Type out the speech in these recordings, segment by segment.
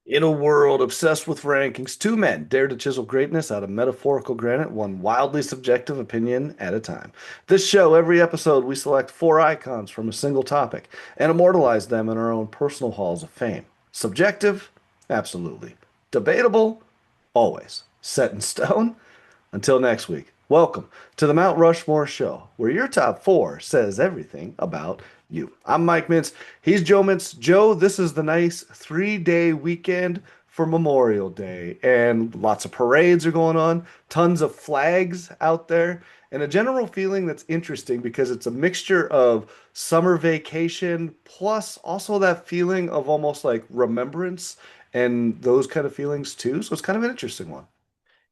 In a world obsessed with rankings, two men dare to chisel greatness out of metaphorical granite, one wildly subjective opinion at a time. This show, every episode, we select four icons from a single topic and immortalize them in our own personal halls of fame. Subjective? Absolutely. Debatable? Always. Set in stone? Until next week, welcome to the Mount Rushmore show, where your top four says everything about you. I'm Mike Mintz. He's Joe Mintz. Joe, this is the nice 3 day weekend for Memorial Day, and lots of parades are going on, tons of flags out there, and a general feeling that's interesting because it's a mixture of summer vacation plus also that feeling of almost like remembrance and those kind of feelings too. So it's kind of an interesting one.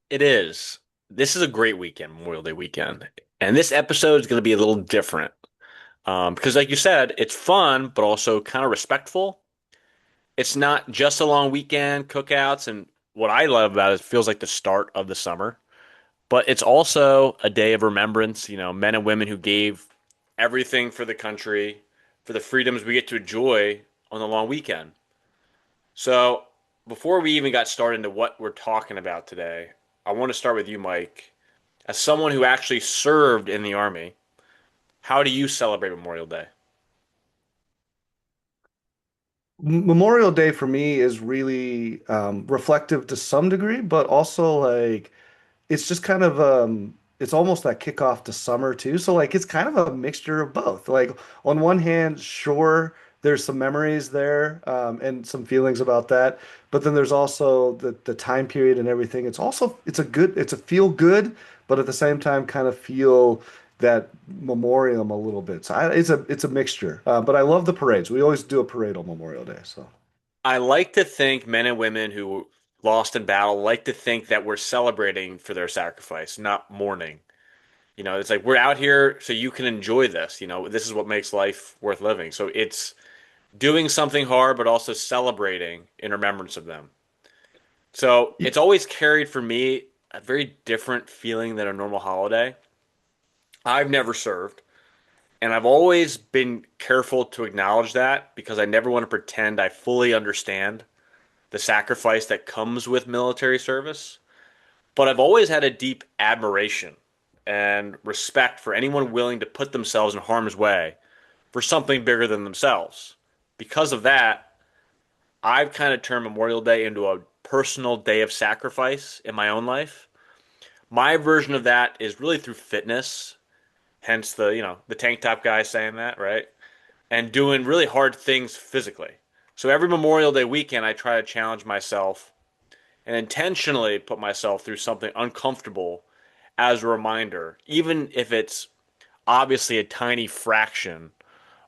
It is. This is a great weekend, Memorial Day weekend. And this episode is going to be a little different. Because, like you said, it's fun, but also kind of respectful. It's not just a long weekend, cookouts, and what I love about it feels like the start of the summer. But it's also a day of remembrance, men and women who gave everything for the country, for the freedoms we get to enjoy on the long weekend. So, before we even got started into what we're talking about today, I want to start with you, Mike. As someone who actually served in the Army, how do you celebrate Memorial Day? Memorial Day for me is really reflective to some degree, but also like it's just kind of it's almost that kickoff to summer too. So like it's kind of a mixture of both. Like on one hand, sure, there's some memories there and some feelings about that, but then there's also the time period and everything. It's a feel good, but at the same time kind of feel that memoriam a little bit. So it's a mixture. But I love the parades. We always do a parade on Memorial Day. So. I like to think men and women who lost in battle like to think that we're celebrating for their sacrifice, not mourning. It's like we're out here so you can enjoy this. This is what makes life worth living. So it's doing something hard, but also celebrating in remembrance of them. So it's always carried for me a very different feeling than a normal holiday. I've never served. And I've always been careful to acknowledge that because I never want to pretend I fully understand the sacrifice that comes with military service. But I've always had a deep admiration and respect for anyone willing to put themselves in harm's way for something bigger than themselves. Because of that, I've kind of turned Memorial Day into a personal day of sacrifice in my own life. My version of that is really through fitness, hence the tank top guy saying that, right? And doing really hard things physically. So every Memorial Day weekend, I try to challenge myself and intentionally put myself through something uncomfortable as a reminder, even if it's obviously a tiny fraction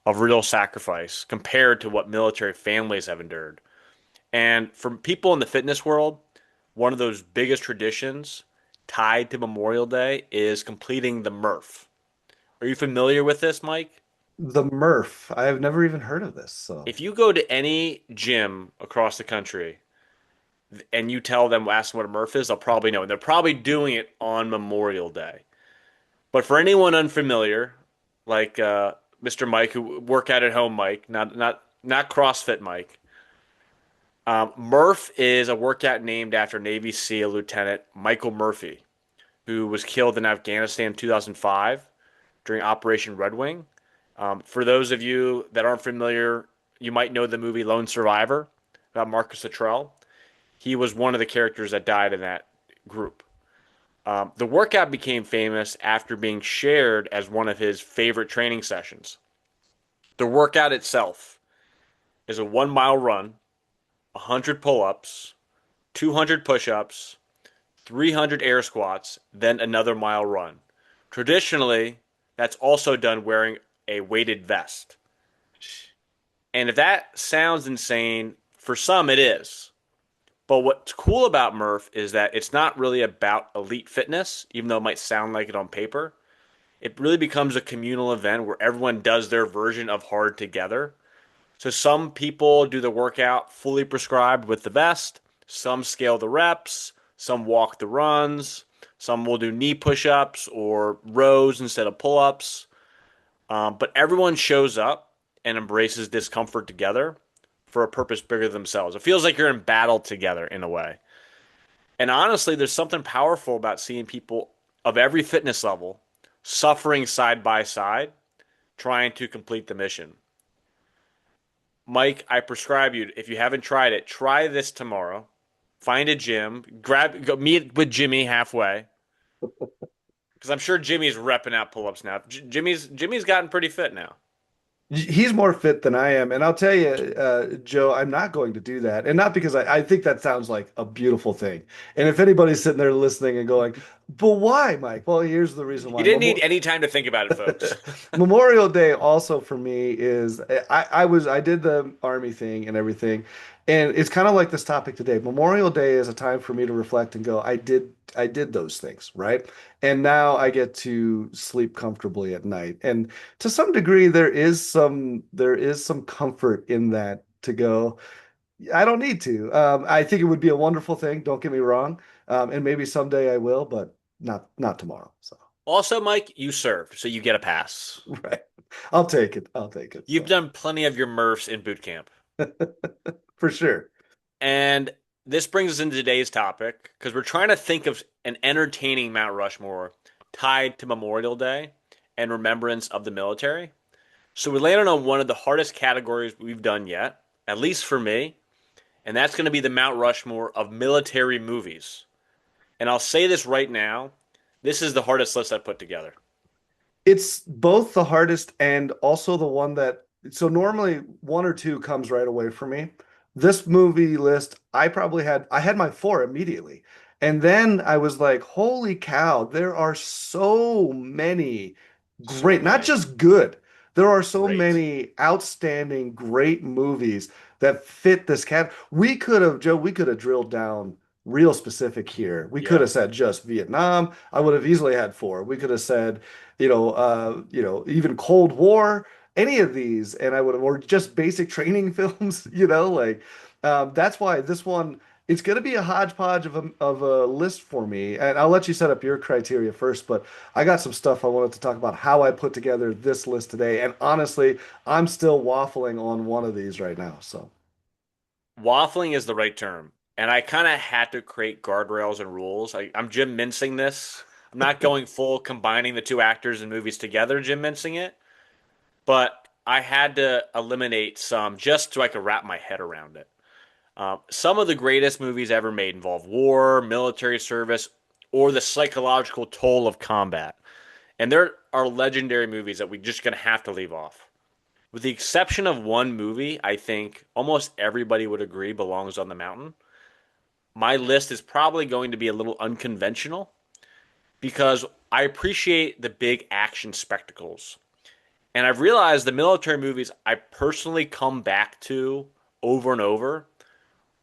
of real sacrifice compared to what military families have endured. And for people in the fitness world, one of those biggest traditions tied to Memorial Day is completing the Murph. Are you familiar with this, Mike? The Murph. I have never even heard of this. So. If you go to any gym across the country and you tell them, ask them what a Murph is, they'll probably know. And they're probably doing it on Memorial Day. But for anyone unfamiliar, like Mr. Mike, who work out at home, Mike, not CrossFit Mike, Murph is a workout named after Navy SEAL Lieutenant Michael Murphy, who was killed in Afghanistan in 2005 during Operation Red Wing. For those of you that aren't familiar, you might know the movie Lone Survivor about Marcus Luttrell. He was one of the characters that died in that group. The workout became famous after being shared as one of his favorite training sessions. The workout itself is a 1 mile run, 100 pull ups, 200 push ups, 300 air squats, then another mile run. Traditionally, that's also done wearing a weighted vest. And if that sounds insane, for some it is. But what's cool about Murph is that it's not really about elite fitness, even though it might sound like it on paper. It really becomes a communal event where everyone does their version of hard together. So some people do the workout fully prescribed with the vest, some scale the reps, some walk the runs, some will do knee push ups or rows instead of pull ups. But everyone shows up and embraces discomfort together for a purpose bigger than themselves. It feels like you're in battle together in a way. And honestly, there's something powerful about seeing people of every fitness level suffering side by side, trying to complete the mission. Mike, I prescribe you, if you haven't tried it, try this tomorrow. Find a gym, go meet with Jimmy halfway, because I'm sure Jimmy's repping out pull-ups now. Jimmy's gotten pretty fit now. He's more fit than I am. And I'll tell you, Joe, I'm not going to do that. And not because I think that sounds like a beautiful thing. And if anybody's sitting there listening and going, but why, Mike? Well, here's the reason You why. didn't need any time to think about it, folks. Memorial Day also for me is I did the army thing and everything, and it's kind of like this topic today. Memorial Day is a time for me to reflect and go, I did those things, right? And now I get to sleep comfortably at night. And to some degree, there is some comfort in that to go, I don't need to. I think it would be a wonderful thing, don't get me wrong. And maybe someday I will, but not tomorrow. So Also, Mike, you served, so you get a pass. right. I'll take it. I'll take it. You've So done plenty of your Murphs in boot camp. for sure. And this brings us into today's topic because we're trying to think of an entertaining Mount Rushmore tied to Memorial Day and remembrance of the military. So we landed on one of the hardest categories we've done yet, at least for me, and that's going to be the Mount Rushmore of military movies. And I'll say this right now, this is the hardest list I put together. It's both the hardest and also the one that, so normally one or two comes right away for me. This movie list, I had my four immediately. And then I was like, holy cow, there are so many So great, not many. just good. There are so Great. many outstanding, great movies that fit this cat. We could have drilled down real specific here. We could Yeah. have said just Vietnam. I would have easily had four. We could have said even Cold War, any of these, and I would have, or just basic training films, like that's why this one, it's going to be a hodgepodge of a list for me. And I'll let you set up your criteria first, but I got some stuff I wanted to talk about how I put together this list today. And honestly, I'm still waffling on one of these right now. So, Waffling is the right term. And I kind of had to create guardrails and rules. I'm Jim mincing this. I'm not going full combining the two actors and movies together, Jim mincing it, but I had to eliminate some just so I could wrap my head around it. Some of the greatest movies ever made involve war, military service, or the psychological toll of combat. And there are legendary movies that we're just going to have to leave off. With the exception of one movie, I think almost everybody would agree belongs on the mountain. My list is probably going to be a little unconventional because I appreciate the big action spectacles. And I've realized the military movies I personally come back to over and over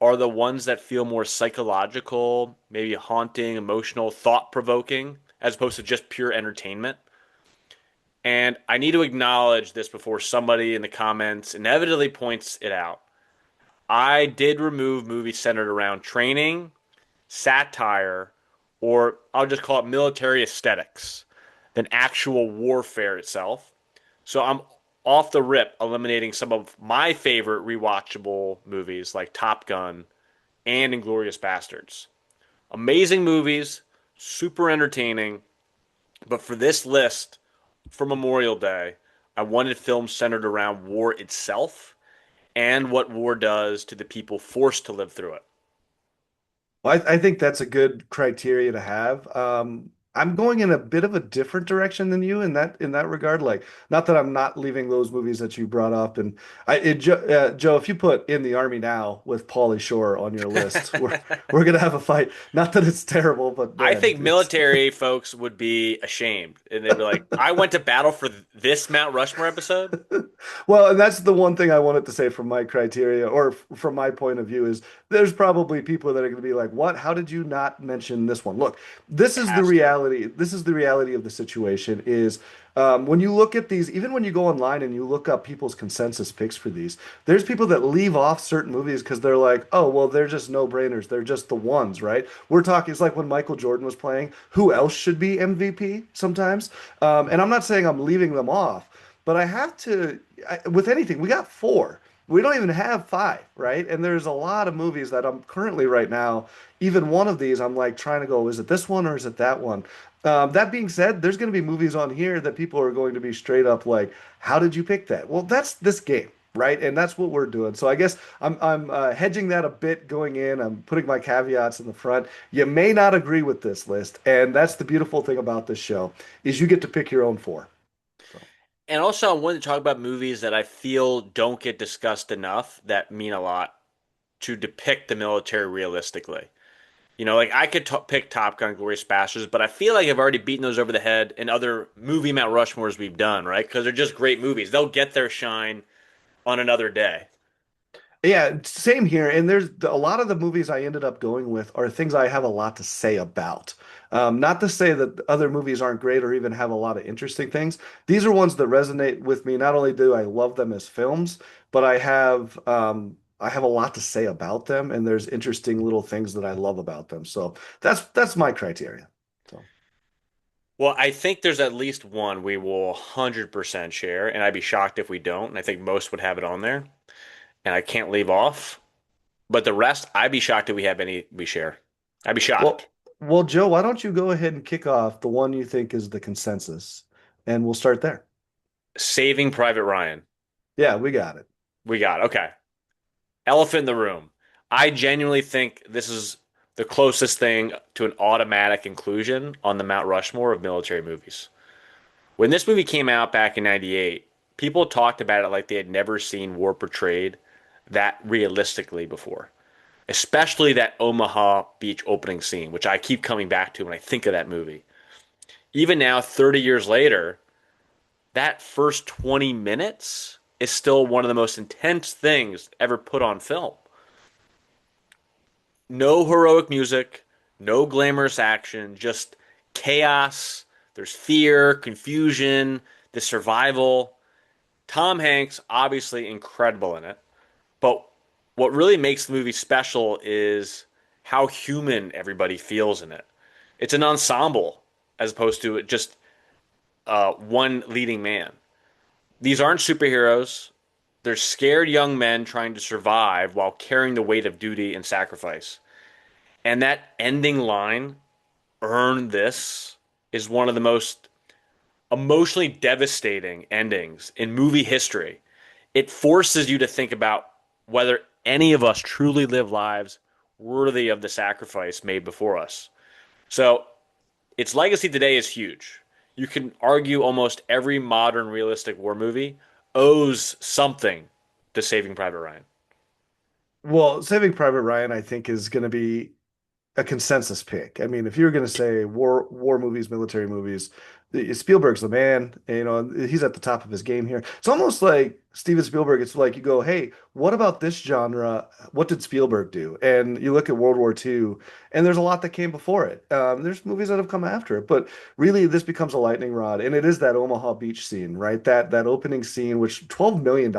are the ones that feel more psychological, maybe haunting, emotional, thought provoking, as opposed to just pure entertainment. And I need to acknowledge this before somebody in the comments inevitably points it out. I did remove movies centered around training, satire, or I'll just call it military aesthetics than actual warfare itself. So I'm off the rip eliminating some of my favorite rewatchable movies like Top Gun and Inglorious Bastards. Amazing movies, super entertaining, but for this list for Memorial Day, I wanted films centered around war itself and what war does to the people forced to live through it. well, I think that's a good criteria to have. I'm going in a bit of a different direction than you in that regard. Like, not that I'm not leaving those movies that you brought up. And Joe, if you put In the Army Now with Pauly Shore on your list, we're gonna have a fight. Not that it's terrible, but I man, think it's military folks would be ashamed and they'd be like, I went to battle for this Mount Rushmore episode. well, and that's the one thing I wanted to say from my criteria or from my point of view is there's probably people that are going to be like, "What? How did you not mention this one?" Look, this is the Has to. reality. This is the reality of the situation is when you look at these, even when you go online and you look up people's consensus picks for these, there's people that leave off certain movies because they're like, "Oh, well, they're just no-brainers. They're just the ones, right?" We're talking, it's like when Michael Jordan was playing, who else should be MVP sometimes? And I'm not saying I'm leaving them off. But I have to, with anything, we got four. We don't even have five, right? And there's a lot of movies that I'm currently right now, even one of these, I'm like trying to go, is it this one or is it that one? That being said, there's going to be movies on here that people are going to be straight up like, how did you pick that? Well, that's this game, right? And that's what we're doing. So I guess I'm hedging that a bit going in. I'm putting my caveats in the front. You may not agree with this list, and that's the beautiful thing about this show is you get to pick your own four. So. And also, I wanted to talk about movies that I feel don't get discussed enough that mean a lot to depict the military realistically. Like I could pick Top Gun, Glorious Bastards, but I feel like I've already beaten those over the head in other movie Mount Rushmores we've done, right? Because they're just great movies. They'll get their shine on another day. Yeah, same here. And there's a lot of the movies I ended up going with are things I have a lot to say about. Not to say that other movies aren't great or even have a lot of interesting things. These are ones that resonate with me. Not only do I love them as films, but I have a lot to say about them, and there's interesting little things that I love about them. So that's my criteria. So. Well, I think there's at least one we will 100% share, and I'd be shocked if we don't. And I think most would have it on there, and I can't leave off. But the rest, I'd be shocked if we have any we share. I'd be Well, shocked. well, Joe, why don't you go ahead and kick off the one you think is the consensus, and we'll start there. Saving Private Ryan. Yeah, we got it. We got it. Okay. Elephant in the room. I genuinely think this is the closest thing to an automatic inclusion on the Mount Rushmore of military movies. When this movie came out back in 98, people talked about it like they had never seen war portrayed that realistically before, especially that Omaha Beach opening scene, which I keep coming back to when I think of that movie. Even now, 30 years later, that first 20 minutes is still one of the most intense things ever put on film. No heroic music, no glamorous action, just chaos. There's fear, confusion, the survival. Tom Hanks, obviously incredible in it. But what really makes the movie special is how human everybody feels in it. It's an ensemble as opposed to just one leading man. These aren't superheroes. They're scared young men trying to survive while carrying the weight of duty and sacrifice. And that ending line, earn this, is one of the most emotionally devastating endings in movie history. It forces you to think about whether any of us truly live lives worthy of the sacrifice made before us. So its legacy today is huge. You can argue almost every modern realistic war movie owes something to Saving Private Ryan. Well, Saving Private Ryan, I think, is going to be a consensus pick. I mean, if you were going to say war movies, military movies, Spielberg's the man. You know, he's at the top of his game here. It's almost like Steven Spielberg. It's like you go, hey, what about this genre? What did Spielberg do? And you look at World War II, and there's a lot that came before it. There's movies that have come after it, but really, this becomes a lightning rod, and it is that Omaha Beach scene, right? That opening scene, which $12 million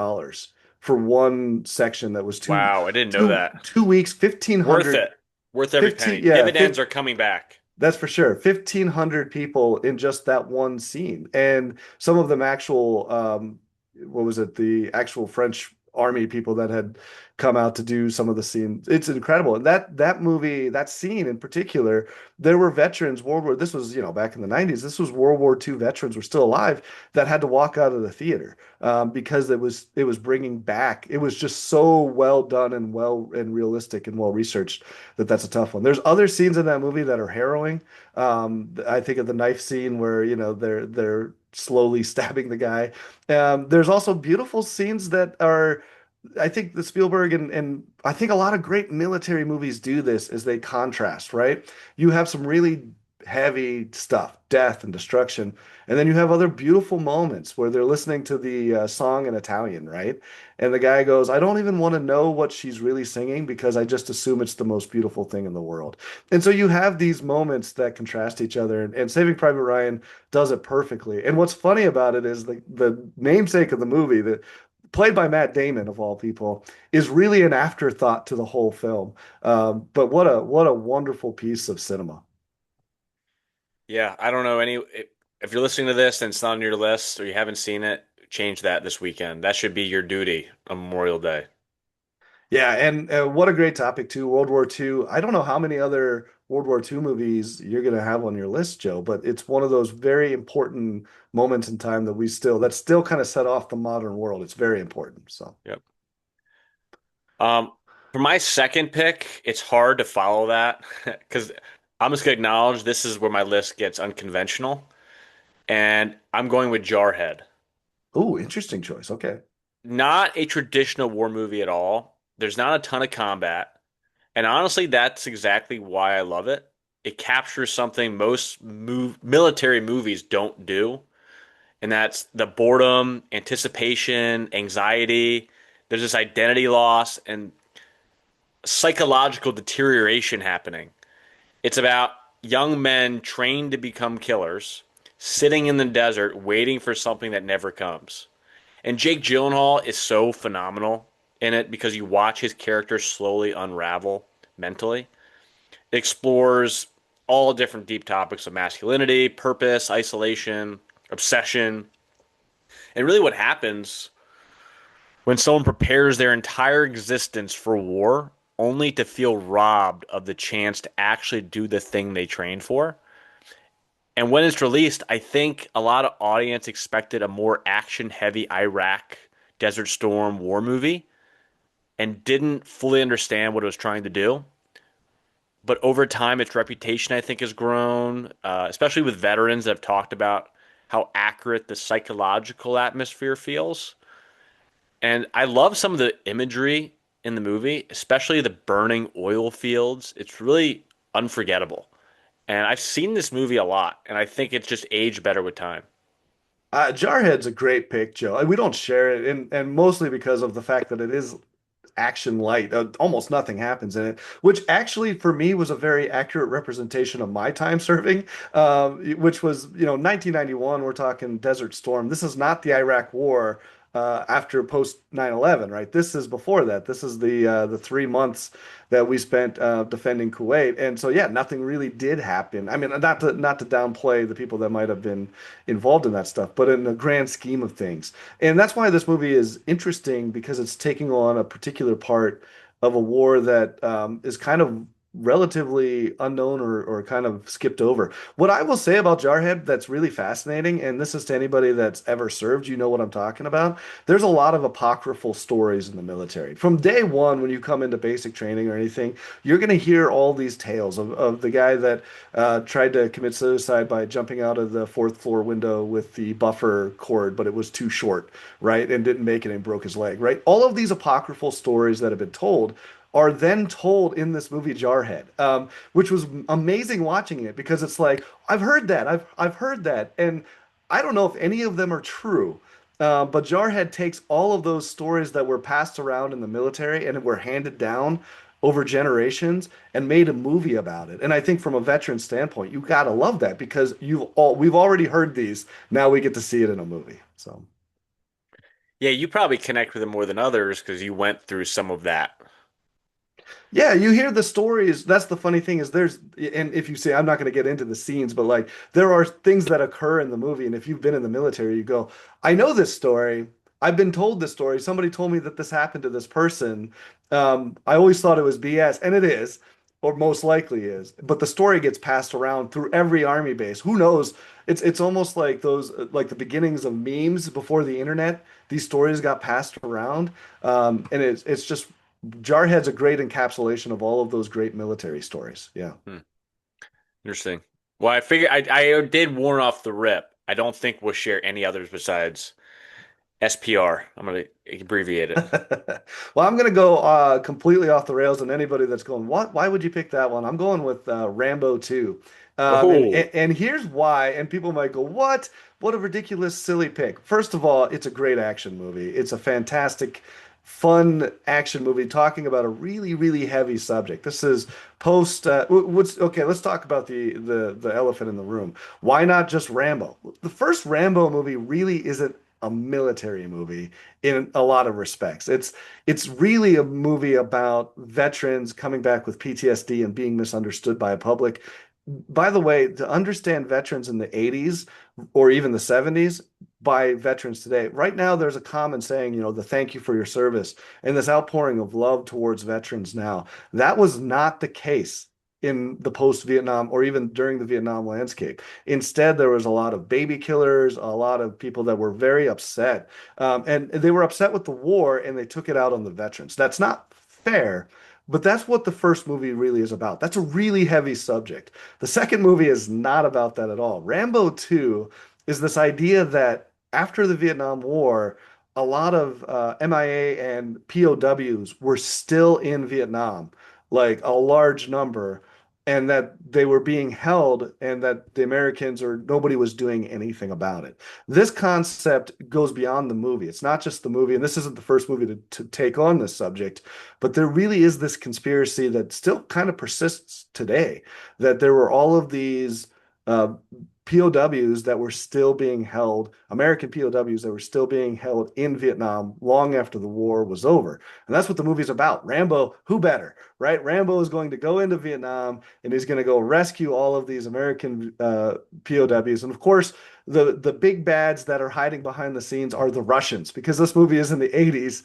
for one section that was Wow, I didn't know that. 2 weeks, Worth 1,500 it. Worth every 15, penny. yeah, Dividends are coming back. that's for sure. 1,500 people in just that one scene. And some of them actual, what was it? The actual French army people that had come out to do some of the scenes. It's incredible. And that movie, that scene in particular, there were veterans, this was, back in the 90s. This was World War II veterans were still alive that had to walk out of the theater because it was bringing back. It was just so well done and well and realistic and well researched that's a tough one. There's other scenes in that movie that are harrowing. I think of the knife scene where they're slowly stabbing the guy. There's also beautiful scenes that are. I think the Spielberg and I think a lot of great military movies do this as they contrast, right? You have some really heavy stuff, death and destruction, and then you have other beautiful moments where they're listening to the song in Italian, right? And the guy goes, I don't even want to know what she's really singing because I just assume it's the most beautiful thing in the world. And so you have these moments that contrast each other, and Saving Private Ryan does it perfectly. And what's funny about it is the namesake of the movie, that played by Matt Damon of all people, is really an afterthought to the whole film. But what a wonderful piece of cinema. Yeah, I don't know any. If you're listening to this and it's not on your list or you haven't seen it, change that this weekend. That should be your duty on Memorial Day. Yeah, and what a great topic too, World War II. I don't know how many other World War II movies you're gonna have on your list, Joe, but it's one of those very important moments in time that that still kind of set off the modern world. It's very important. So, Yep. Um, for my second pick, it's hard to follow that because I'm just gonna acknowledge this is where my list gets unconventional, and I'm going with Jarhead. oh, interesting choice. Okay. Not a traditional war movie at all. There's not a ton of combat. And honestly, that's exactly why I love it. It captures something most military movies don't do, and that's the boredom, anticipation, anxiety. There's this identity loss and psychological deterioration happening. It's about young men trained to become killers, sitting in the desert waiting for something that never comes. And Jake Gyllenhaal is so phenomenal in it because you watch his character slowly unravel mentally. It explores all different deep topics of masculinity, purpose, isolation, obsession, and really what happens when someone prepares their entire existence for war only to feel robbed of the chance to actually do the thing they trained for. And when it's released, I think a lot of audience expected a more action-heavy Iraq Desert Storm war movie and didn't fully understand what it was trying to do. But over time, its reputation, I think, has grown, especially with veterans that have talked about how accurate the psychological atmosphere feels. And I love some of the imagery in the movie, especially the burning oil fields. It's really unforgettable. And I've seen this movie a lot, and I think it's just aged better with time. Jarhead's a great pick, Joe. We don't share it, and mostly because of the fact that it is action light. Almost nothing happens in it, which actually for me was a very accurate representation of my time serving, which was, 1991. We're talking Desert Storm. This is not the Iraq War after post 9/11, right? This is before that. This is the 3 months that we spent defending Kuwait, and so yeah, nothing really did happen. I mean, not to downplay the people that might have been involved in that stuff, but in the grand scheme of things. And that's why this movie is interesting because it's taking on a particular part of a war that is kind of relatively unknown or kind of skipped over. What I will say about Jarhead that's really fascinating, and this is to anybody that's ever served, you know what I'm talking about. There's a lot of apocryphal stories in the military. From day one, when you come into basic training or anything, you're going to hear all these tales of the guy that tried to commit suicide by jumping out of the fourth floor window with the buffer cord, but it was too short, right? And didn't make it and broke his leg, right? All of these apocryphal stories that have been told are then told in this movie Jarhead, which was amazing watching it because it's like I've heard that, I've heard that, and I don't know if any of them are true. But Jarhead takes all of those stories that were passed around in the military and were handed down over generations and made a movie about it. And I think from a veteran standpoint, you gotta love that because we've already heard these. Now we get to see it in a movie. So Yeah, you probably connect with it more than others because you went through some of that. yeah, you hear the stories. That's the funny thing is and if you say, I'm not going to get into the scenes, but like there are things that occur in the movie. And if you've been in the military, you go, I know this story. I've been told this story. Somebody told me that this happened to this person. I always thought it was BS, and it is, or most likely is. But the story gets passed around through every army base. Who knows? It's almost like those like the beginnings of memes before the internet. These stories got passed around, and it's just Jarhead's a great encapsulation of all of those great military stories. Yeah. Hmm, interesting. Well, I figure I did warn off the rip. I don't think we'll share any others besides SPR. I'm going to abbreviate it. Well, I'm gonna go completely off the rails, and anybody that's going, what? Why would you pick that one? I'm going with Rambo 2. Oh, And here's why. And people might go, what? What a ridiculous, silly pick. First of all, it's a great action movie. It's a fantastic, fun action movie talking about a really, really heavy subject. This is post. What's okay? Let's talk about the elephant in the room. Why not just Rambo? The first Rambo movie really isn't a military movie in a lot of respects. It's really a movie about veterans coming back with PTSD and being misunderstood by a public. By the way, to understand veterans in the 80s or even the 70s, by veterans today. Right now, there's a common saying, the thank you for your service and this outpouring of love towards veterans now. That was not the case in the post-Vietnam or even during the Vietnam landscape. Instead, there was a lot of baby killers, a lot of people that were very upset. And they were upset with the war and they took it out on the veterans. That's not fair, but that's what the first movie really is about. That's a really heavy subject. The second movie is not about that at all. Rambo 2 is this idea that after the Vietnam War, a lot of MIA and POWs were still in Vietnam, like a large number, and that they were being held and that the Americans or nobody was doing anything about it. This concept goes beyond the movie. It's not just the movie, and this isn't the first movie to take on this subject, but there really is this conspiracy that still kind of persists today, that there were all of these uh, POWs that were still being held, American POWs that were still being held in Vietnam long after the war was over. And that's what the movie's about. Rambo, who better, right? Rambo is going to go into Vietnam and he's going to go rescue all of these American POWs. And of course, the big bads that are hiding behind the scenes are the Russians because this movie is in the 80s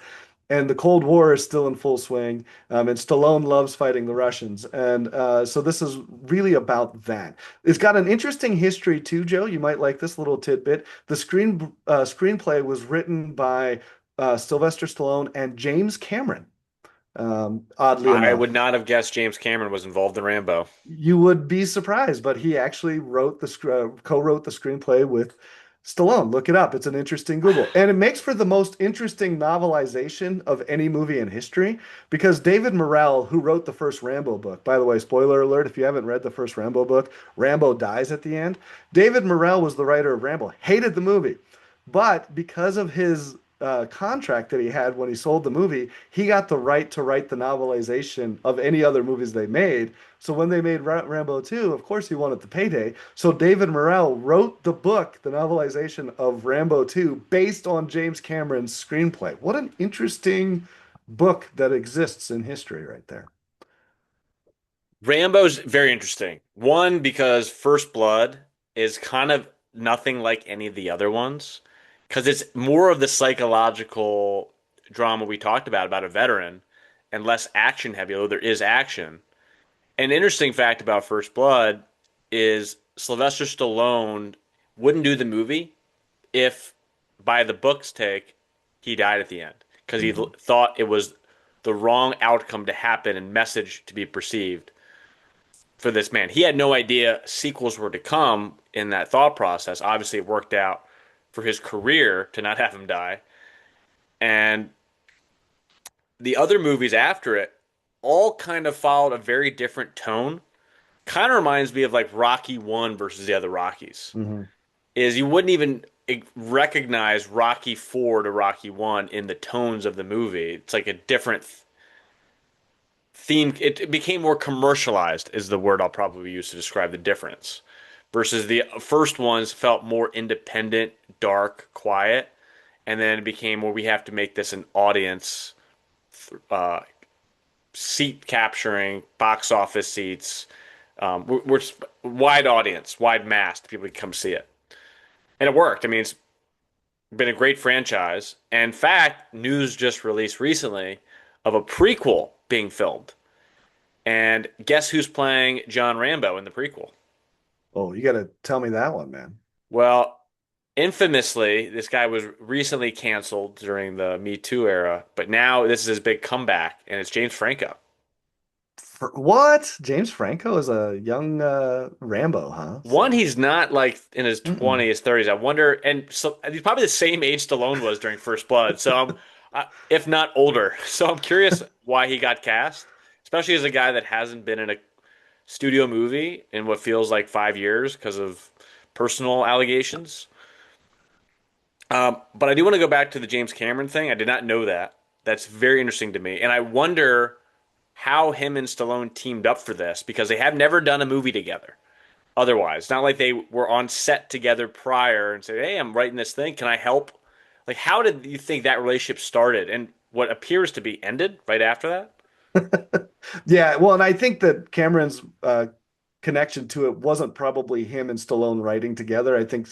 and the Cold War is still in full swing. And Stallone loves fighting the Russians. And so this is really about that. It's got an interesting history too, Joe. You might like this little tidbit. The screenplay was written by Sylvester Stallone and James Cameron, oddly I enough. would not have guessed James Cameron was involved in Rambo. You would be surprised, but he actually co-wrote the screenplay with Stallone. Look it up. It's an interesting Google. And it makes for the most interesting novelization of any movie in history because David Morrell, who wrote the first Rambo book, by the way, spoiler alert, if you haven't read the first Rambo book, Rambo dies at the end. David Morrell was the writer of Rambo, hated the movie. But because of his contract that he had when he sold the movie, he got the right to write the novelization of any other movies they made. So when they made Rambo 2, of course he wanted the payday. So David Morrell wrote the book, the novelization of Rambo 2, based on James Cameron's screenplay. What an interesting book that exists in history right there. Rambo's very interesting. One, because First Blood is kind of nothing like any of the other ones, because it's more of the psychological drama we talked about a veteran, and less action heavy, although there is action. An interesting fact about First Blood is Sylvester Stallone wouldn't do the movie if, by the book's take, he died at the end because he Mhm. thought it was the wrong outcome to happen and message to be perceived for this man. He had no idea sequels were to come in that thought process. Obviously, it worked out for his career to not have him die. And the other movies after it all kind of followed a very different tone. Kind of reminds me of like Rocky 1 versus the other Rockies. Mhm. Is you wouldn't even recognize Rocky 4 to Rocky 1 in the tones of the movie. It's like a different theme. It became more commercialized, is the word I'll probably use to describe the difference. Versus the first ones felt more independent, dark, quiet, and then it became where we have to make this an audience, uh, seat capturing, box office seats. We're wide audience, wide mass, people can come see it, and it worked. I mean, it's been a great franchise. And in fact, news just released recently of a prequel being filmed. And guess who's playing John Rambo in the prequel? Oh, you got to tell me that one, man. Well, infamously, this guy was recently canceled during the Me Too era, but now this is his big comeback, and it's James Franco. What? James Franco is a young Rambo, huh? One, So, he's not like in his mm-mm. 20s, 30s. I wonder, and so he's probably the same age Stallone was during First Blood. So if not older. So I'm curious why he got cast, especially as a guy that hasn't been in a studio movie in what feels like 5 years because of personal allegations. But I do want to go back to the James Cameron thing. I did not know that. That's very interesting to me, and I wonder how him and Stallone teamed up for this because they have never done a movie together. Otherwise, not like they were on set together prior and said, "Hey, I'm writing this thing. Can I help?" Like, how did you think that relationship started and what appears to be ended right after that? Yeah, well, and I think that Cameron's connection to it wasn't probably him and Stallone writing together. I think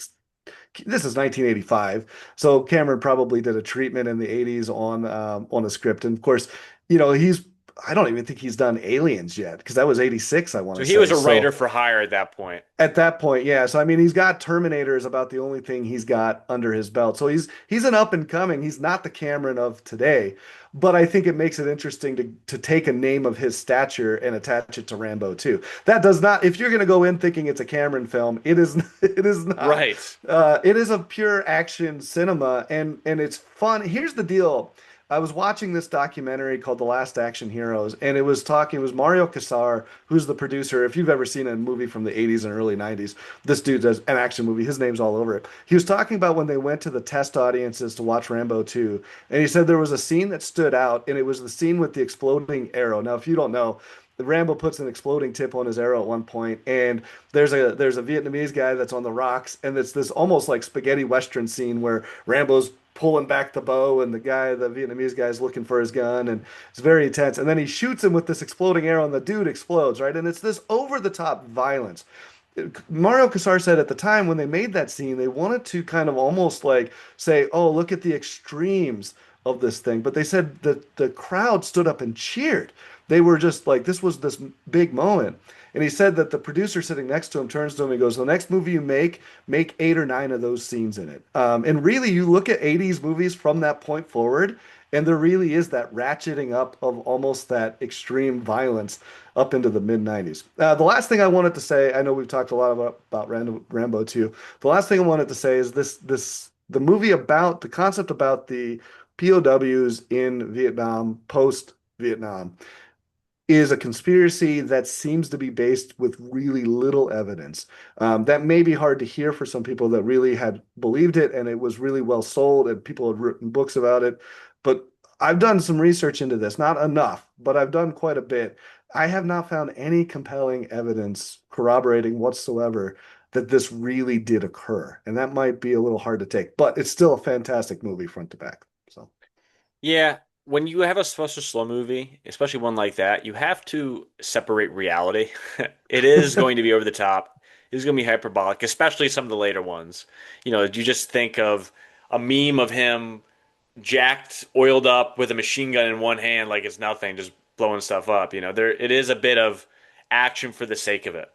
this is 1985, so Cameron probably did a treatment in the 80s on the script, and of course, he's I don't even think he's done Aliens yet because that was 86, I want So to he was say. a writer So for hire at that point. at that point, yeah. So I mean, he's got Terminator is about the only thing he's got under his belt. So he's an up and coming. He's not the Cameron of today, but I think it makes it interesting to take a name of his stature and attach it to Rambo too. That does not. If you're going to go in thinking it's a Cameron film, it is it is not. Right. It is a pure action cinema, and it's fun. Here's the deal. I was watching this documentary called The Last Action Heroes, and it was Mario Casar, who's the producer. If you've ever seen a movie from the 80s and early 90s, this dude does an action movie. His name's all over it. He was talking about when they went to the test audiences to watch Rambo 2, and he said there was a scene that stood out, and it was the scene with the exploding arrow. Now, if you don't know, Rambo puts an exploding tip on his arrow at one point, and there's a Vietnamese guy that's on the rocks, and it's this almost like spaghetti western scene where Rambo's pulling back the bow, and the Vietnamese guy, is looking for his gun, and it's very intense. And then he shoots him with this exploding arrow, and the dude explodes, right? And it's this over the top violence. Mario Casar said at the time when they made that scene, they wanted to kind of almost like say, "Oh, look at the extremes of this thing." But they said that the crowd stood up and cheered. They were just like, this was this big moment. And he said that the producer sitting next to him turns to him and goes, "The next movie you make 8 or 9 of those scenes in it." And really, you look at 80s movies from that point forward, and there really is that ratcheting up of almost that extreme violence up into the mid 90s. The last thing I wanted to say, I know we've talked a lot about Rambo 2. The last thing I wanted to say is the movie about the concept about the POWs in Vietnam, post Vietnam, is a conspiracy that seems to be based with really little evidence. That may be hard to hear for some people that really had believed it and it was really well sold and people had written books about it. But I've done some research into this, not enough, but I've done quite a bit. I have not found any compelling evidence corroborating whatsoever that this really did occur. And that might be a little hard to take, but it's still a fantastic movie front to back. So. Yeah, when you have a supposed to slow movie, especially one like that, you have to separate reality. It is going to be over the top. It is going to be hyperbolic, especially some of the later ones. You just think of a meme of him jacked, oiled up with a machine gun in one hand like it's nothing, just blowing stuff up. There it is a bit of action for the sake of it.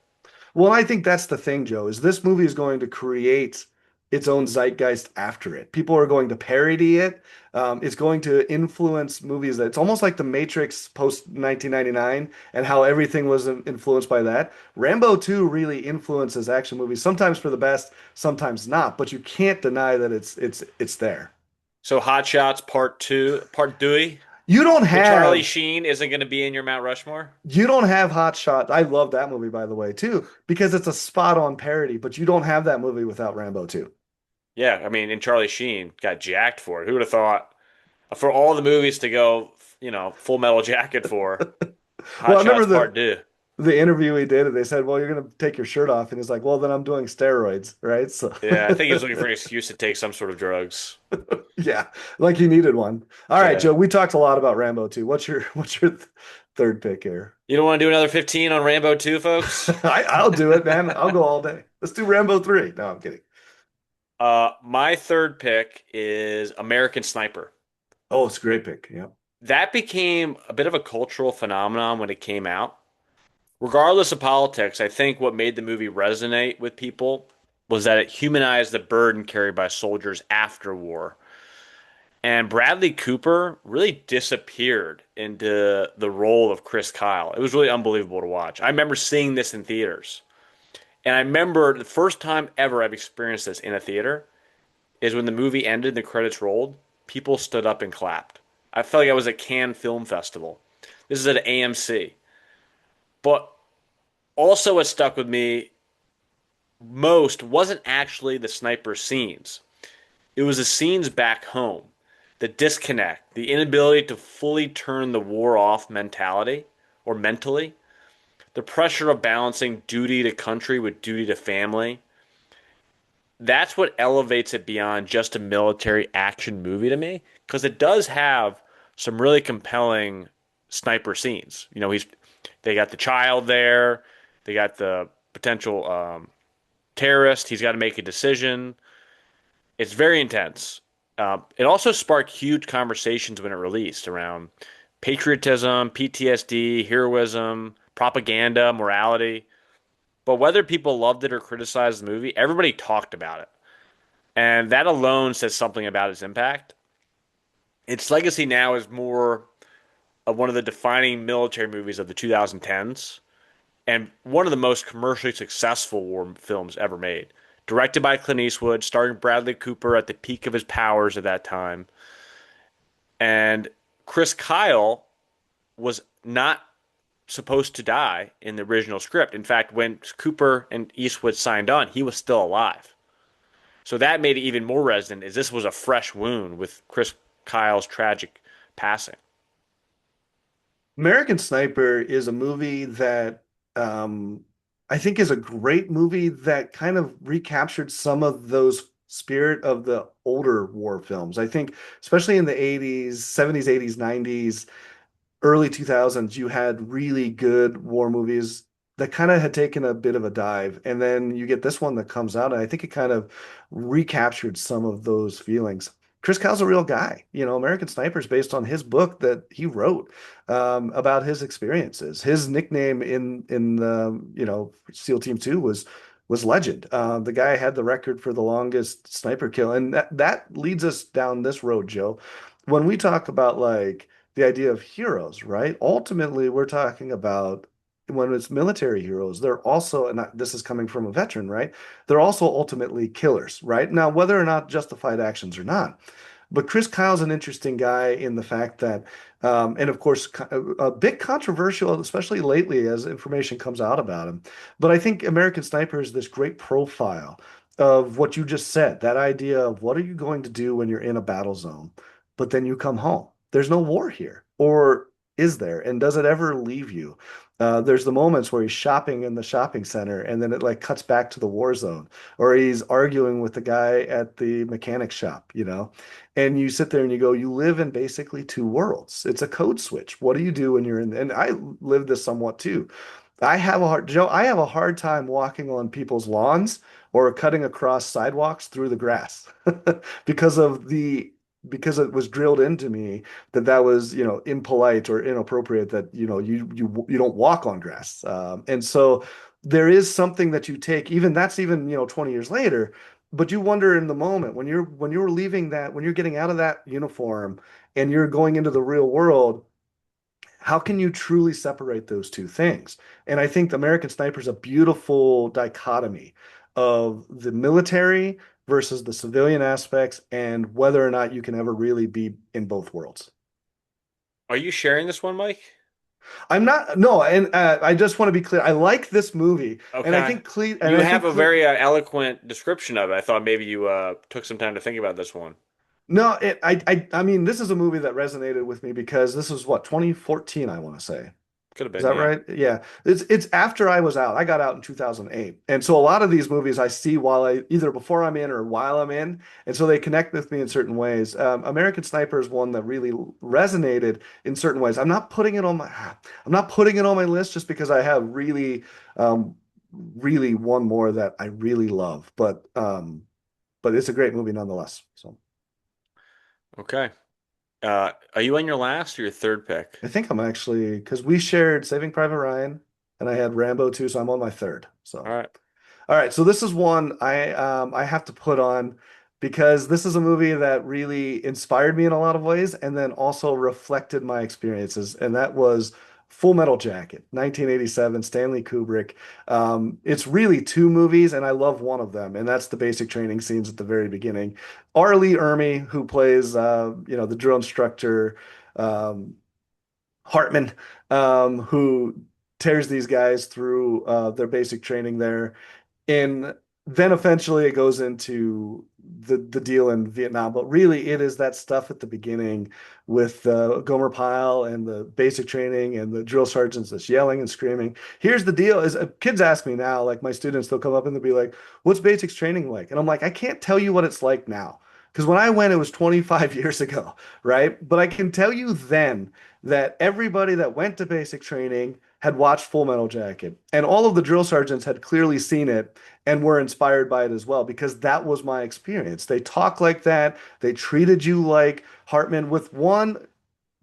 Well, I think that's the thing, Joe, is this movie is going to create its own zeitgeist after it. People are going to parody it. It's going to influence movies that it's almost like The Matrix post 1999 and how everything was influenced by that. Rambo 2 really influences action movies, sometimes for the best, sometimes not, but you can't deny that it's there. So Hot Shots Part Two, Part Dewey, You don't with Charlie have Sheen isn't going to be in your Mount Rushmore. you don't have Hot Shot. I love that movie by the way too because it's a spot on parody, but you don't have that movie without Rambo 2. Yeah, I mean, and Charlie Sheen got jacked for it. Who would have thought? For all the movies to go, Full Metal Jacket for Well, Hot I remember Shots the Part Two. the interview he did, and they said, "Well, you're gonna take your shirt off," and he's like, "Well, then I'm doing steroids, right?" So, Yeah, I think he was looking for an excuse to take some sort of drugs. yeah, like he needed one. All right, Yeah. Joe, we talked a lot about Rambo too. What's your third pick here? You don't want to do another 15 on Rambo 2, folks? I'll do it, man. I'll go all day. Let's do Rambo 3. No, I'm kidding. My third pick is American Sniper. Oh, it's a great pick. Yeah. That became a bit of a cultural phenomenon when it came out. Regardless of politics, I think what made the movie resonate with people was that it humanized the burden carried by soldiers after war. And Bradley Cooper really disappeared into the role of Chris Kyle. It was really unbelievable to watch. I remember seeing this in theaters. And I remember the first time ever I've experienced this in a theater is when the movie ended and the credits rolled, people stood up and clapped. I felt like I was at Cannes Film Festival. This is at AMC. But also what stuck with me most wasn't actually the sniper scenes. It was the scenes back home, the disconnect, the inability to fully turn the war off mentality or mentally, the pressure of balancing duty to country with duty to family. That's what elevates it beyond just a military action movie to me, because it does have some really compelling sniper scenes. They got the child there, they got the potential terrorist. He's got to make a decision. It's very intense. It also sparked huge conversations when it released around patriotism, PTSD, heroism, propaganda, morality. But whether people loved it or criticized the movie, everybody talked about it. And that alone says something about its impact. Its legacy now is more of one of the defining military movies of the 2010s and one of the most commercially successful war films ever made. Directed by Clint Eastwood, starring Bradley Cooper at the peak of his powers at that time. And Chris Kyle was not supposed to die in the original script. In fact, when Cooper and Eastwood signed on, he was still alive. So that made it even more resonant as this was a fresh wound with Chris Kyle's tragic passing. American Sniper is a movie that um, I think is a great movie that kind of recaptured some of those spirit of the older war films. I think, especially in the 80s, 70s, 80s, 90s, early 2000s, you had really good war movies that kind of had taken a bit of a dive. And then you get this one that comes out, and I think it kind of recaptured some of those feelings. Chris Kyle's a real guy. American Sniper is based on his book that he wrote about his experiences. His nickname in SEAL Team 2 was Legend. The guy had the record for the longest sniper kill, and that leads us down this road, Joe. When we talk about like the idea of heroes, right? Ultimately, we're talking about when it's military heroes, they're also, and this is coming from a veteran, right? They're also ultimately killers, right? Now, whether or not justified actions or not. But Chris Kyle's an interesting guy in the fact that, and of course, a bit controversial, especially lately as information comes out about him. But I think American Sniper is this great profile of what you just said, that idea of what are you going to do when you're in a battle zone, but then you come home. There's no war here. Or is there? And does it ever leave you? There's the moments where he's shopping in the shopping center and then it like cuts back to the war zone, or he's arguing with the guy at the mechanic shop, and you sit there and you go, you live in basically two worlds. It's a code switch. What do you do when you're in? And I live this somewhat too. Joe, I have a hard time walking on people's lawns or cutting across sidewalks through the grass because of the because it was drilled into me that was, impolite or inappropriate that, you don't walk on grass. And so there is something that you take, even that's even, 20 years later, but you wonder in the moment when you're leaving that, when you're getting out of that uniform and you're going into the real world, how can you truly separate those two things? And I think the American Sniper is a beautiful dichotomy of the military versus the civilian aspects and whether or not you can ever really be in both worlds. Are you sharing this one, Mike? I'm not, no, and I just want to be clear. I like this movie, and I Okay. think Cle and You I have think a Cle very eloquent description of it. I thought maybe you took some time to think about this one. no, I mean, this is a movie that resonated with me because this is what 2014, I want to say. Could have Is been, that yeah. right? Yeah. It's after I was out. I got out in 2008. And so a lot of these movies I see while I either before I'm in or while I'm in. And so they connect with me in certain ways. American Sniper is one that really resonated in certain ways. I'm not putting it on my list just because I have um, really one more that I really love. But it's a great movie nonetheless. So Okay. Are you on your last or your third pick? I think I'm actually because we shared Saving Private Ryan and I had Rambo too, so I'm on my third. All So right. all right, so this is one I have to put on because this is a movie that really inspired me in a lot of ways and then also reflected my experiences, and that was Full Metal Jacket, 1987, Stanley Kubrick. It's really two movies, and I love one of them, and that's the basic training scenes at the very beginning. R. Lee Ermey, who plays the drill instructor, um, Hartman, who tears these guys through their basic training there. And then eventually it goes into the deal in Vietnam. But really, it is that stuff at the beginning with Gomer Pyle and the basic training and the drill sergeants just yelling and screaming. Here's the deal: is kids ask me now, like my students, they'll come up and they'll be like, "What's basics training like?" And I'm like, I can't tell you what it's like now Because when I went, it was 25 years ago, right? But I can tell you then that everybody that went to basic training had watched Full Metal Jacket, and all of the drill sergeants had clearly seen it and were inspired by it as well, because that was my experience. They talk like that, they treated you like Hartman, with one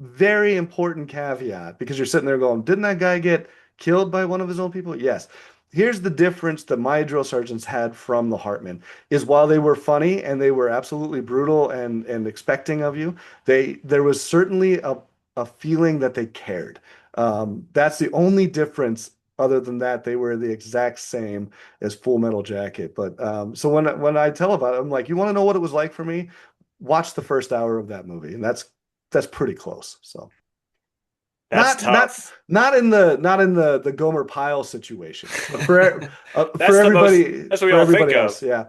very important caveat, because you're sitting there going, didn't that guy get killed by one of his own people? Yes. Here's the difference that my drill sergeants had from the Hartman is, while they were funny and they were absolutely brutal and expecting of you, there was certainly a feeling that they cared. That's the only difference. Other than that, they were the exact same as Full Metal Jacket. But so when I tell about it, I'm like, you want to know what it was like for me? Watch the first hour of that movie, and that's pretty close. So That's not not tough. not in the Gomer Pyle situation, but for That's the most, everybody that's what we for all think everybody of. else, yeah.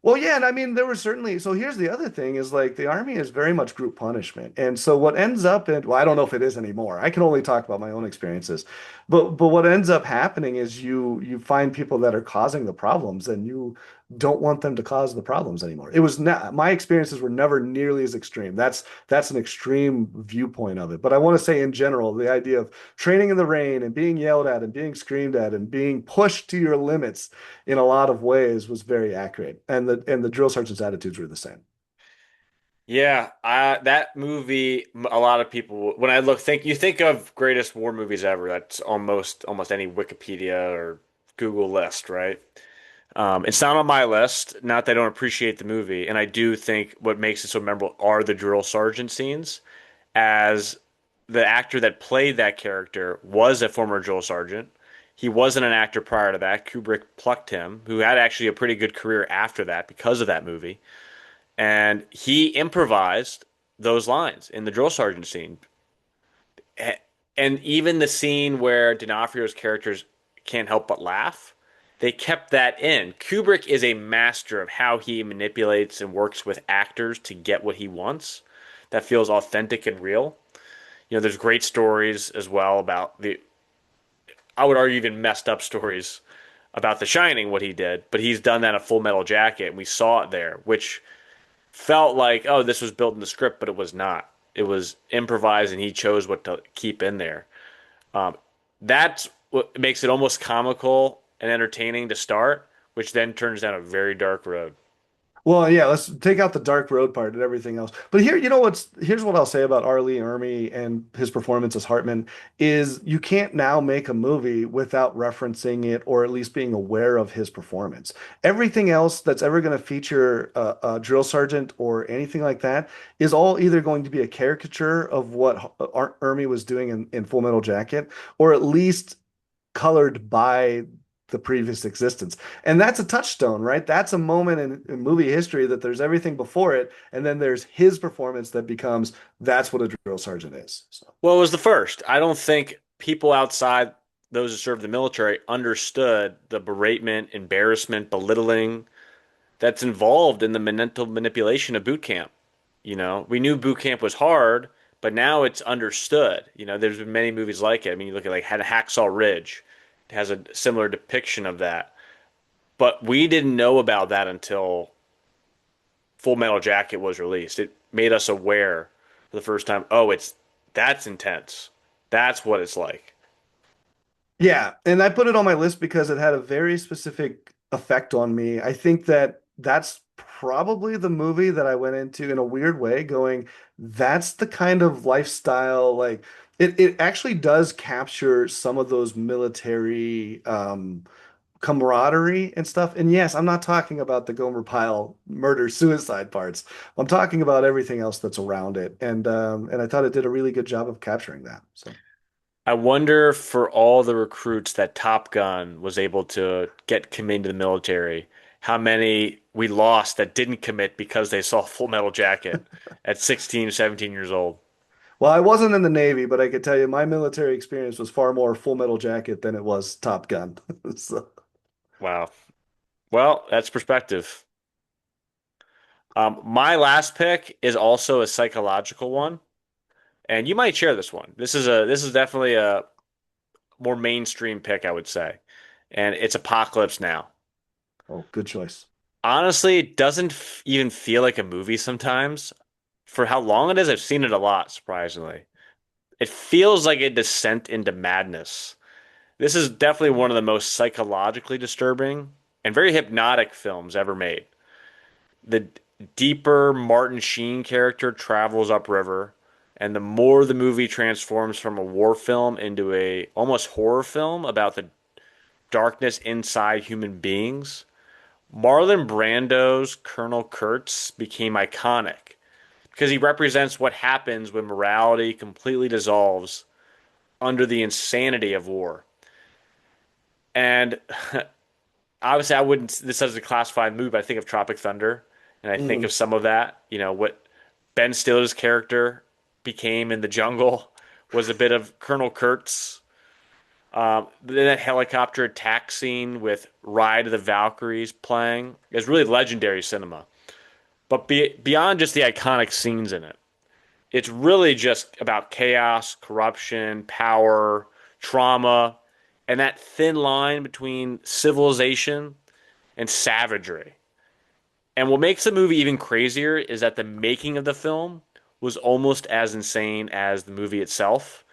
Well, yeah, and I mean there were certainly, so here's the other thing is, like, the army is very much group punishment. And so what ends up in, well, I don't know if it is anymore. I can only talk about my own experiences. But what ends up happening is you find people that are causing the problems, and you don't want them to cause the problems anymore. It was not, my experiences were never nearly as extreme. That's an extreme viewpoint of it. But I want to say in general, the idea of training in the rain and being yelled at and being screamed at and being pushed to your limits in a lot of ways was very accurate. And the drill sergeant's attitudes were the same. Yeah, that movie, a lot of people, when I think of greatest war movies ever, that's almost any Wikipedia or Google list, right? It's not on my list. Not that I don't appreciate the movie, and I do think what makes it so memorable are the drill sergeant scenes. As the actor that played that character was a former drill sergeant. He wasn't an actor prior to that. Kubrick plucked him, who had actually a pretty good career after that because of that movie. And he improvised those lines in the drill sergeant scene. And even the scene where D'Onofrio's characters can't help but laugh, they kept that in. Kubrick is a master of how he manipulates and works with actors to get what he wants. That feels authentic and real. There's great stories as well about I would argue even messed up stories about The Shining, what he did, but he's done that in Full Metal Jacket, and we saw it there, which felt like, oh, this was built in the script, but it was not. It was improvised, and he chose what to keep in there. Um, that's what makes it almost comical and entertaining to start, which then turns down a very dark road. Well, yeah, let's take out the dark road part and everything else. But here, here's what I'll say about R. Lee Ermey and his performance as Hartman is, you can't now make a movie without referencing it, or at least being aware of his performance. Everything else that's ever going to feature a drill sergeant or anything like that is all either going to be a caricature of what Ermey was doing in Full Metal Jacket, or at least colored by the previous existence. And that's a touchstone, right? That's a moment in movie history, that there's everything before it, and then there's his performance that becomes, that's what a drill sergeant is. So, Well, it was the first. I don't think people outside those who served the military understood the beratement, embarrassment, belittling that's involved in the mental manipulation of boot camp. We knew boot camp was hard, but now it's understood. There's been many movies like it. I mean, you look at like had Hacksaw Ridge, it has a similar depiction of that. But we didn't know about that until Full Metal Jacket was released. It made us aware for the first time. Oh, that's intense. That's what it's like. yeah, and I put it on my list because it had a very specific effect on me. I think that that's probably the movie that I went into in a weird way, going, that's the kind of lifestyle, like, it actually does capture some of those military camaraderie and stuff. And yes, I'm not talking about the Gomer Pyle murder suicide parts. I'm talking about everything else that's around it. And I thought it did a really good job of capturing that. So, I wonder for all the recruits that Top Gun was able to get committed to the military, how many we lost that didn't commit because they saw Full Metal Jacket at 16, 17 years old. well, I wasn't in the Navy, but I could tell you my military experience was far more Full Metal Jacket than it was Top Gun. So, Wow. Well, that's perspective. My last pick is also a psychological one, and you might share this one. This is definitely a more mainstream pick, I would say, and it's Apocalypse Now. oh, good choice. Honestly, it doesn't even feel like a movie sometimes. For how long it is, I've seen it a lot, surprisingly. It feels like a descent into madness. This is definitely one of the most psychologically disturbing and very hypnotic films ever made. The deeper Martin Sheen character travels upriver, and the more the movie transforms from a war film into a almost horror film about the darkness inside human beings, Marlon Brando's Colonel Kurtz became iconic because he represents what happens when morality completely dissolves under the insanity of war. And obviously, I wouldn't, this is a classified movie, but I think of Tropic Thunder, and I think Mm, of some of that. What Ben Stiller's character became in the jungle was a bit of Colonel Kurtz. Then that helicopter attack scene with Ride of the Valkyries playing is really legendary cinema. But beyond just the iconic scenes in it, it's really just about chaos, corruption, power, trauma, and that thin line between civilization and savagery. And what makes the movie even crazier is that the making of the film was almost as insane as the movie itself.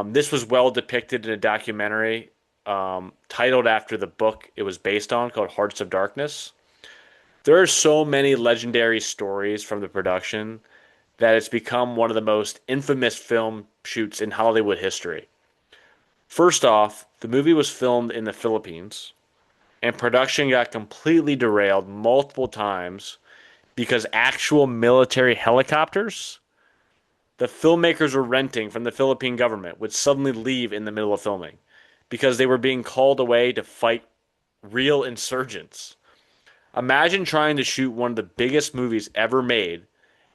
This was well depicted in a documentary titled after the book it was based on, called Hearts of Darkness. There are so many legendary stories from the production that it's become one of the most infamous film shoots in Hollywood history. First off, the movie was filmed in the Philippines, and production got completely derailed multiple times because actual military helicopters the filmmakers were renting from the Philippine government would suddenly leave in the middle of filming because they were being called away to fight real insurgents. Imagine trying to shoot one of the biggest movies ever made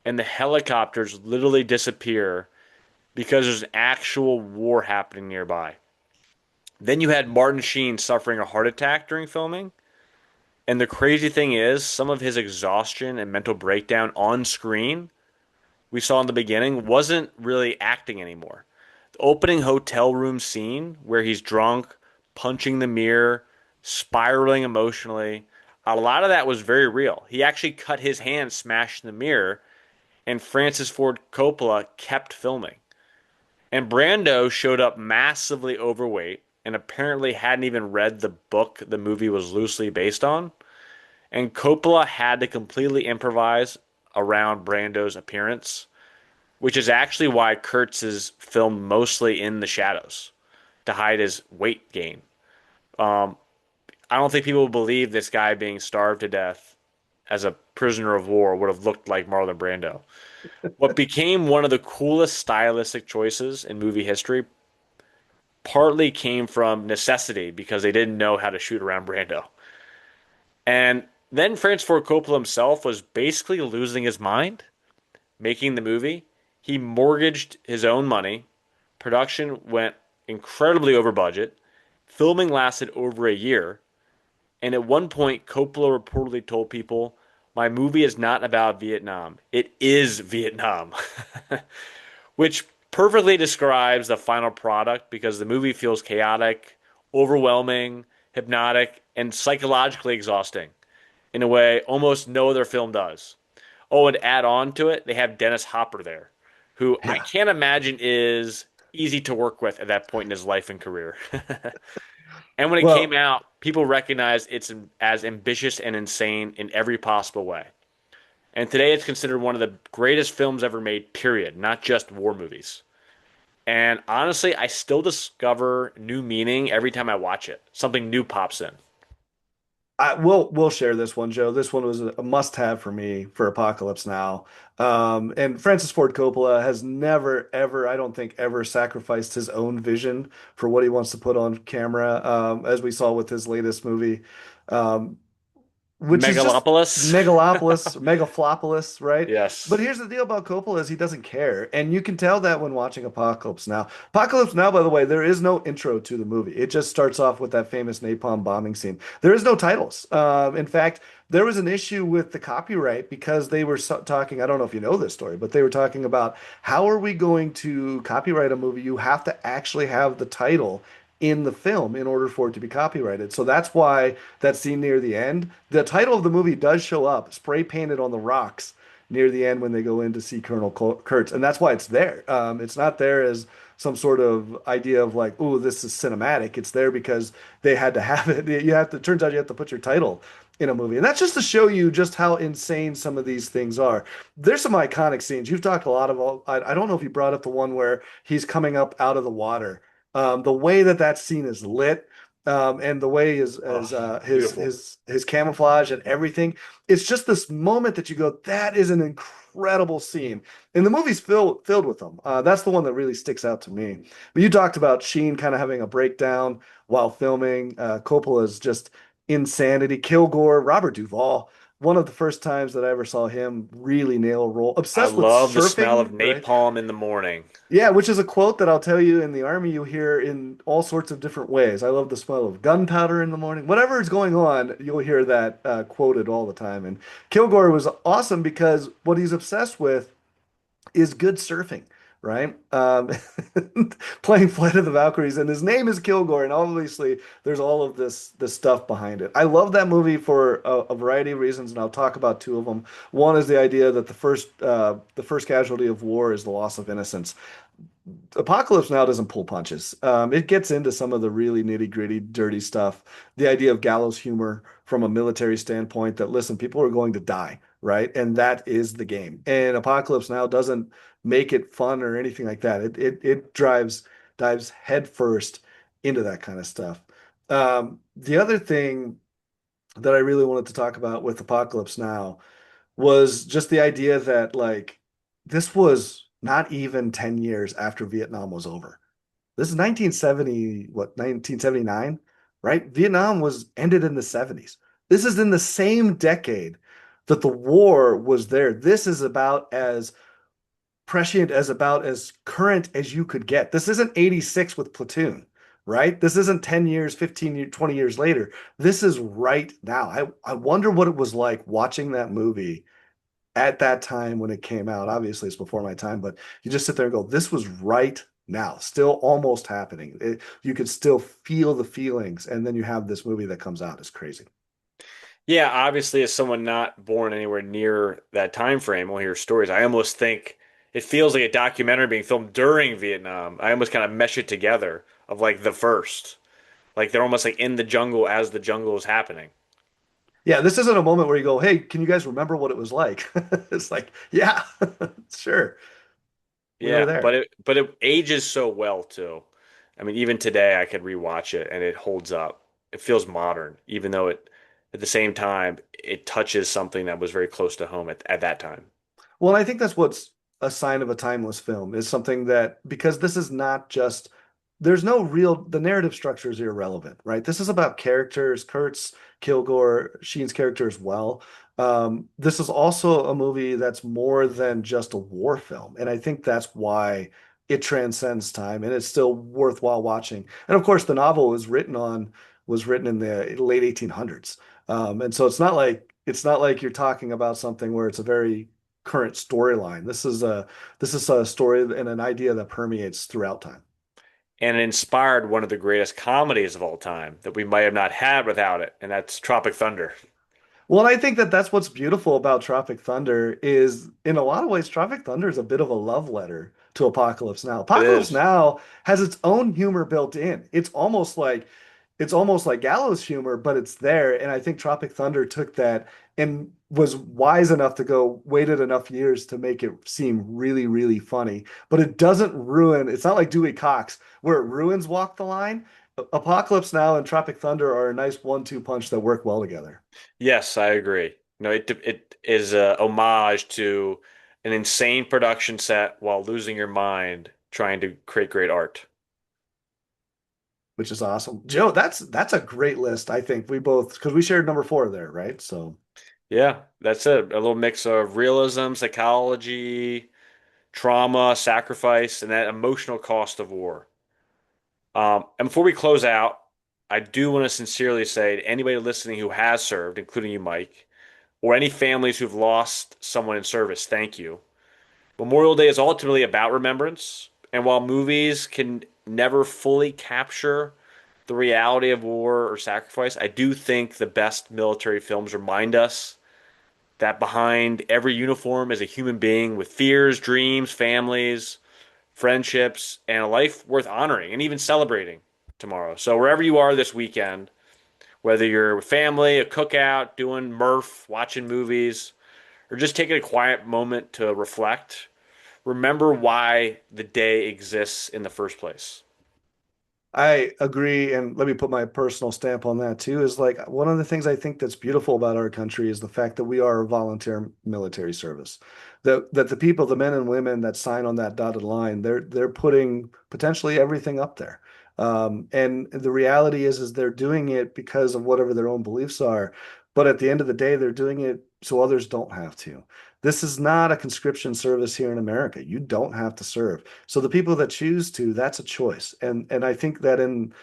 and the helicopters literally disappear because there's an actual war happening nearby. Then you had Martin Sheen suffering a heart attack during filming. And the crazy thing is, some of his exhaustion and mental breakdown on screen we saw in the beginning wasn't really acting anymore. The opening hotel room scene where he's drunk, punching the mirror, spiraling emotionally, a lot of that was very real. He actually cut his hand smashing the mirror, and Francis Ford Coppola kept filming. And Brando showed up massively overweight and apparently hadn't even read the book the movie was loosely based on. And Coppola had to completely improvise around Brando's appearance, which is actually why Kurtz is filmed mostly in the shadows to hide his weight gain. Um, I don't think people believe this guy being starved to death as a prisoner of war would have looked like Marlon Brando. What became one of the coolest stylistic choices in movie history partly came from necessity because they didn't know how to shoot around Brando. And then Francis Ford Coppola himself was basically losing his mind making the movie. He mortgaged his own money. Production went incredibly over budget. Filming lasted over a year. And at one point, Coppola reportedly told people, "My movie is not about Vietnam. It is Vietnam." Which perfectly describes the final product because the movie feels chaotic, overwhelming, hypnotic, and psychologically exhausting in a way almost no other film does. Oh, and add on to it, they have Dennis Hopper there, who I yeah. can't imagine is easy to work with at that point in his life and career. And when it came Well, out, people recognized it's as ambitious and insane in every possible way. And today it's considered one of the greatest films ever made, period, not just war movies. And honestly, I still discover new meaning every time I watch it. Something new pops in. we'll share this one, Joe. This one was a must-have for me for Apocalypse Now. And Francis Ford Coppola has never, ever, I don't think, ever sacrificed his own vision for what he wants to put on camera, as we saw with his latest movie. Um, which is just Megalopolis? Megaflopolis, right? But Yes. here's the deal about Coppola is he doesn't care, and you can tell that when watching Apocalypse Now. Apocalypse Now, by the way, there is no intro to the movie. It just starts off with that famous napalm bombing scene. There is no titles. In fact, there was an issue with the copyright because they were talking. I don't know if you know this story, but they were talking about how are we going to copyright a movie? You have to actually have the title in the film in order for it to be copyrighted. So that's why that scene near the end, the title of the movie does show up spray painted on the rocks near the end when they go in to see Colonel Kurtz, and that's why it's there. It's not there as some sort of idea of like, oh, this is cinematic. It's there because they had to have it. You have to. It turns out you have to put your title in a movie, and that's just to show you just how insane some of these things are. There's some iconic scenes. You've talked a lot about. I don't know if you brought up the one where he's coming up out of the water. The way that that scene is lit, and the way Oh, his beautiful. his camouflage and everything, it's just this moment that you go, that is an incredible scene. And the movie's filled with them. That's the one that really sticks out to me. But you talked about Sheen kind of having a breakdown while filming. Coppola's just insanity. Kilgore, Robert Duvall. One of the first times that I ever saw him really nail a role. I Obsessed with love the smell of surfing, right? napalm in the morning. Yeah, which is a quote that I'll tell you in the army you hear in all sorts of different ways. I love the smell of gunpowder in the morning. Whatever is going on, you'll hear that quoted all the time. And Kilgore was awesome because what he's obsessed with is good surfing, right? Playing Flight of the Valkyries, and his name is Kilgore, and obviously there's all of this stuff behind it. I love that movie for a variety of reasons, and I'll talk about two of them. One is the idea that the first casualty of war is the loss of innocence. Apocalypse Now doesn't pull punches. It gets into some of the really nitty-gritty, dirty stuff. The idea of gallows humor from a military standpoint that, listen, people are going to die, right? And that is the game. And Apocalypse Now doesn't make it fun or anything like that. It dives headfirst into that kind of stuff. The other thing that I really wanted to talk about with Apocalypse Now was just the idea that like this was not even 10 years after Vietnam was over. This is 1970, what, 1979, right? Vietnam was ended in the 70s. This is in the same decade that the war was there. This is about as prescient as about as current as you could get. This isn't 86 with Platoon, right? This isn't 10 years, 15 years, 20 years later. This is right now. I wonder what it was like watching that movie at that time when it came out. Obviously, it's before my time, but you just sit there and go, this was right now, still almost happening. You could still feel the feelings. And then you have this movie that comes out. It's crazy. Yeah, obviously, as someone not born anywhere near that time frame, will hear stories. I almost think it feels like a documentary being filmed during Vietnam. I almost kind of mesh it together of like the first, like they're almost like in the jungle as the jungle is happening. Yeah, this isn't a moment where you go, hey, can you guys remember what it was like? It's like, yeah, sure. We were Yeah, there. but it ages so well too. I mean, even today I could rewatch it and it holds up. It feels modern, even though it at the same time it touches something that was very close to home at that time. Well, and I think that's what's a sign of a timeless film is something that because this is not just there's no real the narrative structure is irrelevant, right? This is about characters, Kurtz, Kilgore, Sheen's character as well. This is also a movie that's more than just a war film, and I think that's why it transcends time and it's still worthwhile watching. And of course, the novel was written in the late 1800s, and so it's not like you're talking about something where it's a very current storyline. This is a story and an idea that permeates throughout time. And it inspired one of the greatest comedies of all time that we might have not had without it, and that's Tropic Thunder. Well, and I think that that's what's beautiful about Tropic Thunder is in a lot of ways, Tropic Thunder is a bit of a love letter to Apocalypse Now. It Apocalypse is. Now has its own humor built in. It's almost like gallows humor, but it's there. And I think Tropic Thunder took that and was wise enough to go, waited enough years to make it seem really, really funny. But it doesn't ruin, it's not like Dewey Cox, where it ruins Walk the Line. Apocalypse Now and Tropic Thunder are a nice one-two punch that work well together. Yes, I agree. No, it is a homage to an insane production set while losing your mind trying to create great art. Which is awesome. Joe, that's a great list. I think we both because we shared number four there, right? So, Yeah, that's it. A little mix of realism, psychology, trauma, sacrifice, and that emotional cost of war. And before we close out, I do want to sincerely say to anybody listening who has served, including you, Mike, or any families who've lost someone in service, thank you. Memorial Day is ultimately about remembrance, and while movies can never fully capture the reality of war or sacrifice, I do think the best military films remind us that behind every uniform is a human being with fears, dreams, families, friendships, and a life worth honoring and even celebrating tomorrow. So wherever you are this weekend, whether you're with family, a cookout, doing Murph, watching movies, or just taking a quiet moment to reflect, remember why the day exists in the first place. I agree, and let me put my personal stamp on that too. Is like one of the things I think that's beautiful about our country is the fact that we are a volunteer military service. That the people, the men and women that sign on that dotted line, they're putting potentially everything up there. And the reality is they're doing it because of whatever their own beliefs are. But at the end of the day, they're doing it so others don't have to. This is not a conscription service here in America. You don't have to serve. So the people that choose to, that's a choice. And I think that in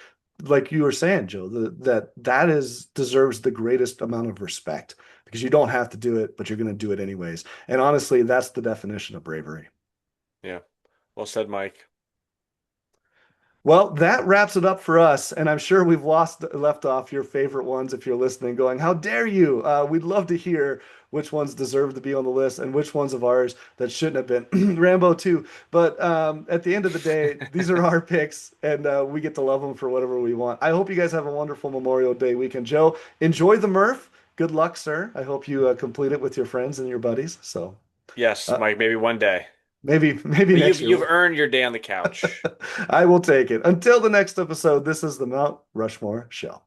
like you were saying, Joe, that is deserves the greatest amount of respect because you don't have to do it, but you're going to do it anyways. And honestly, that's the definition of bravery. Yeah. Well said, Mike. Well, that wraps it up for us, and I'm sure we've left off your favorite ones if you're listening, going, "How dare you?" We'd love to hear which ones deserve to be on the list and which ones of ours that shouldn't have been. Rambo too, but at the end of the day, these are our picks, and we get to love them for whatever we want. I hope you guys have a wonderful Memorial Day weekend. Joe, enjoy the Murph. Good luck, sir. I hope you complete it with your friends and your buddies. So Yes, uh, Mike, maybe one day. maybe But next you've year. you've earned your day on the couch. I will take it. Until the next episode, this is the Mount Rushmore Show.